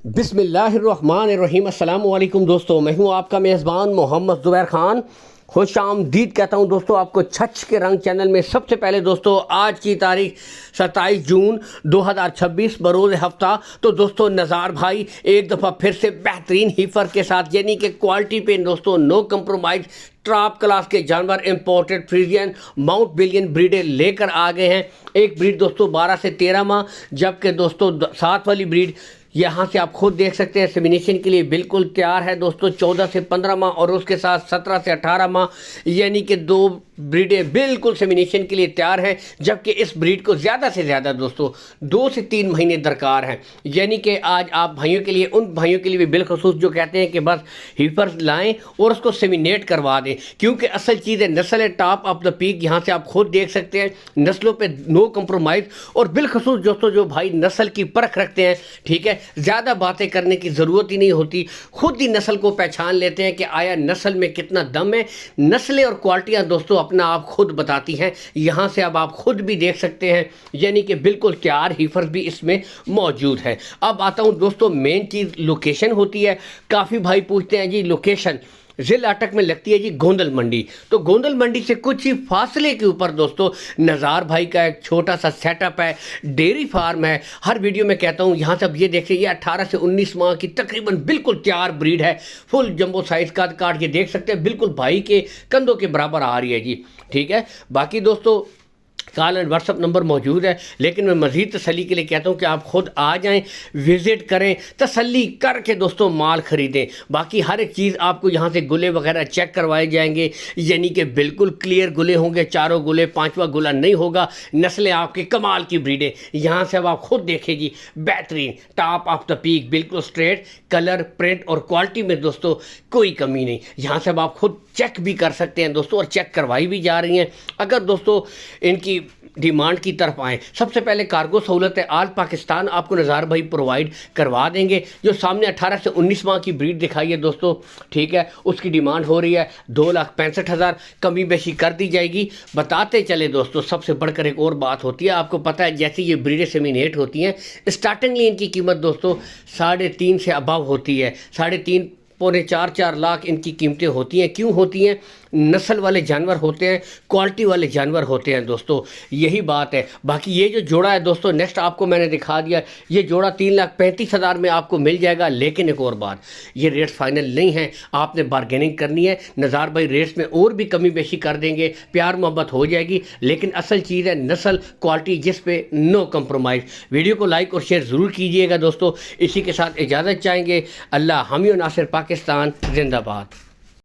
बिस्मिल्लाहिर्रहमानिर्रहीम। अस्सलाम वालेकुम दोस्तों, मैं हूं आपका मेज़बान मोहम्मद ज़ुबैर ख़ान। खुश आमदीद कहता हूं दोस्तों आपको छछ के रंग चैनल में। सबसे पहले दोस्तों आज की तारीख 27 जून 2026 बरोज़ हफ्ता। तो दोस्तों नज़ार भाई एक दफ़ा फिर से बेहतरीन हीफर के साथ यानी कि क्वालिटी पे दोस्तों नो कंप्रोमाइज़ टॉप क्लास के जानवर इंपोर्टेड फ्रीजियन माउंट बिलियन ब्रीडें लेकर आ गए हैं। एक ब्रीड दोस्तों 12 से 13 माह, जबकि दोस्तों 7 वाली ब्रीड यहाँ से आप खुद देख सकते हैं सेमिनेशन के लिए बिल्कुल तैयार है दोस्तों। 14 से 15 माह और उसके साथ 17 से 18 माह, यानी कि 2 ब्रीडें बिल्कुल सेमिनेशन के लिए तैयार हैं। जबकि इस ब्रीड को ज़्यादा से ज़्यादा दोस्तों 2 से 3 महीने दरकार हैं। यानी कि आज आप भाइयों के लिए, उन भाइयों के लिए भी बिलखसूस जो कहते हैं कि बस हीफर लाएँ और उसको सेमिनेट करवा दें, क्योंकि असल चीज़ है नस्ल है टॉप ऑफ द पीक। यहाँ से आप खुद देख सकते हैं नस्लों पे नो कंप्रोमाइज़। और बिलखसूस दोस्तों जो भाई नस्ल की परख रखते हैं, ठीक है, ज़्यादा बातें करने की ज़रूरत ही नहीं होती, खुद ही नस्ल को पहचान लेते हैं कि आया नस्ल में कितना दम है। नस्लें और क्वालिटियाँ दोस्तों अपना आप खुद बताती हैं। यहाँ से अब आप खुद भी देख सकते हैं, यानी कि बिल्कुल तैयार हीफर भी इसमें मौजूद है। अब आता हूँ दोस्तों मेन चीज़ लोकेशन होती है। काफ़ी भाई पूछते हैं जी लोकेशन ज़िला अटक में लगती है जी गोंदल मंडी। तो गोंदल मंडी से कुछ ही फासले के ऊपर दोस्तों नज़ार भाई का एक छोटा सा सेटअप है, डेयरी फार्म है। हर वीडियो में कहता हूँ यहाँ से अब ये देखिए, ये 18 से 19 माह की तकरीबन बिल्कुल तैयार ब्रीड है। फुल जंबो साइज़ का काट के देख सकते हैं, बिल्कुल भाई के कंधों के बराबर आ रही है जी, ठीक है। बाकी दोस्तों कॉल एंड व्हाट्सअप नंबर मौजूद है, लेकिन मैं मज़ीद तसल्ली के लिए कहता हूँ कि आप खुद आ जाएं, विज़िट करें, तसल्ली करके दोस्तों माल ख़रीदें। बाकी हर एक चीज़ आपको यहाँ से गुले वगैरह चेक करवाए जाएंगे, यानी कि बिल्कुल क्लियर गुले होंगे, चारों गुले, 5वां गुला नहीं होगा। नस्लें आपकी कमाल की ब्रीडें यहाँ से अब आप खुद देखें जी, बेहतरीन टॉप ऑफ द पीक, बिल्कुल स्ट्रेट, कलर, प्रिंट और क्वालिटी में दोस्तों कोई कमी नहीं। यहाँ से अब आप खुद चेक भी कर सकते हैं दोस्तों, और चेक करवाई भी जा रही हैं। अगर दोस्तों इनकी डिमांड की तरफ आएँ, सबसे पहले कार्गो सहूलत है, ऑल पाकिस्तान आपको नज़ार भाई प्रोवाइड करवा देंगे। जो सामने 18 से 19 माह की ब्रीड दिखाई है दोस्तों, ठीक है, उसकी डिमांड हो रही है 2,65,000, कमी बेशी कर दी जाएगी। बताते चले दोस्तों, सबसे बढ़कर एक और बात होती है, आपको पता है जैसे ये ब्रीडें सेमिनेट होती हैं, स्टार्टिंगली इनकी कीमत दोस्तों 3.5 से अबव होती है। 3.5 पौने 4 लाख इनकी कीमतें होती हैं। क्यों होती हैं? नस्ल वाले जानवर होते हैं, क्वालिटी वाले जानवर होते हैं दोस्तों, यही बात है। बाकी ये जो जोड़ा है दोस्तों नेक्स्ट आपको मैंने दिखा दिया, ये जोड़ा 3,35,000 में आपको मिल जाएगा। लेकिन एक और बात, ये रेट फाइनल नहीं है, आपने बार्गेनिंग करनी है। नज़ार भाई रेट्स में और भी कमी बेशी कर देंगे, प्यार मोहब्बत हो जाएगी। लेकिन असल चीज़ है नस्ल क्वालिटी, जिस पे नो कंप्रोमाइज़। वीडियो को लाइक और शेयर ज़रूर कीजिएगा दोस्तों। इसी के साथ इजाज़त चाहेंगे। अल्लाह हामी और नासिर, पाकिस्तान जिंदाबाद।